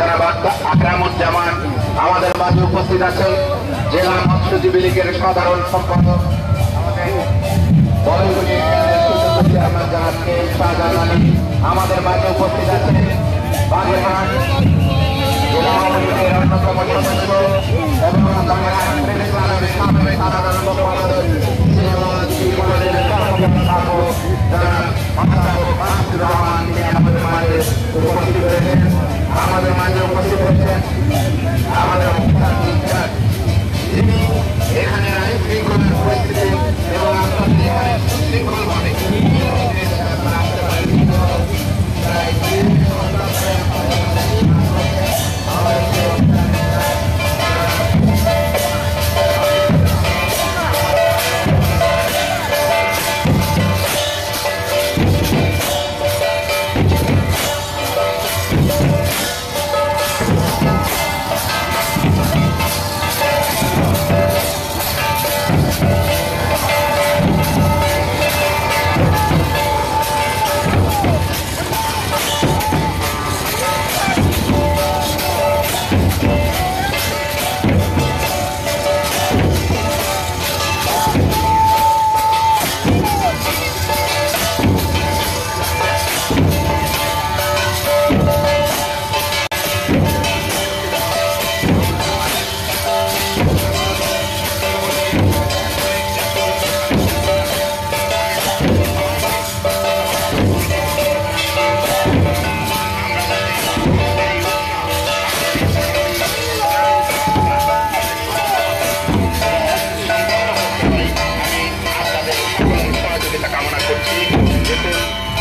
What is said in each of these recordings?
জনাব আকরামুজ্জামান আমাদের মাঝে উপস্থিত আছেন। জেলা মৎস্যজীবী লীগের সাধারণ সম্পাদক আমাদের মাঝে উপস্থিত আছেন। বাগেরহাট জেলা আওয়ামী লীগের অন্যতম সদস্য এবং বাগেরহাট প্রেস ক্লাবের সাবেক সাধারণ সম্পাদক আমাদের মাঝে উপস্থিত হয়েছেন। আমাদের মাঝে উপস্থিত হয়েছেন আমাদের যিনি এখানে আইন শৃঙ্খলার পরিস্থিতি এবং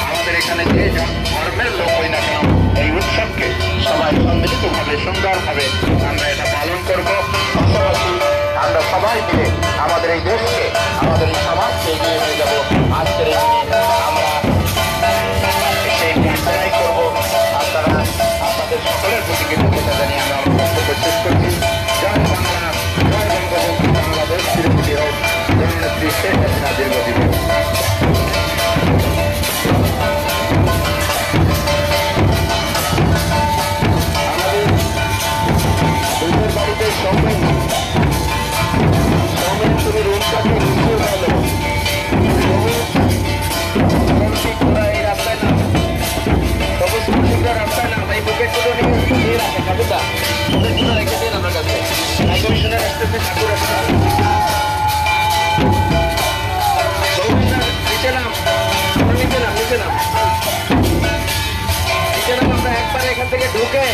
আপনাদের এখানে সুশৃঙ্খলভাবে সুন্দরভাবে আমরা এটা পালন করবো। পাশাপাশি আমরা সবাই মিলে আমাদের এই দেশকে আমাদের এই সমাজকে এগিয়ে নিয়ে যাবো। আজকের এই আমরা সেই চেষ্টাই করবো। আপনারা আপনাদের সকলের প্রতি কৃতজ্ঞতা জানিয়ে আমরা আমার বক্তব্য শেষ করছি। জয় বাংলা, জয় বঙ্গবন্ধু, বাংলাদেশ চিরজীবী হোক, জননেত্রী শেখ হাসিনা দীর্ঘজীবী হোক। এখান থেকে ঢুকে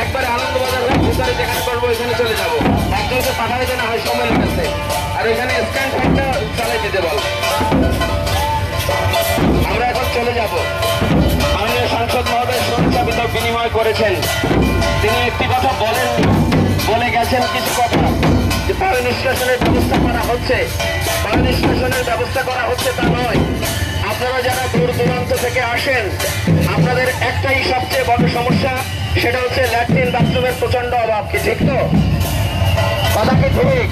একবারে আনন্দবাজার হয়ে ভিতরে যেখানে করবো ওইখানে চলে যাবো। একজনকে পাঠাইতে না হয় সময়ের কাছে, আর ওইখানে স্ক্যান ফাইলটা চালাই দিতে বল। আমরা এখন চলে যাব। মাননীয় সাংসদ মহোদয় সঞ্চাপিত বিনিময় করেছেন। তিনি একটি কথা বলে গেছেন কিছু কথা, যে পানি নিষ্কাশনের ব্যবস্থা করা হচ্ছে। পানি নিষ্কাশনের ব্যবস্থা করা হচ্ছে তা নয়, আপনারা যারা দূর দূরান্ত থেকে আসেন আপনাদের একটাই সবচেয়ে বড় সমস্যা, সেটা হচ্ছে ল্যাট্রিন বাথরুমের প্রচন্ড অভাব। কি ঠিক তো? কথা কি ঠিক?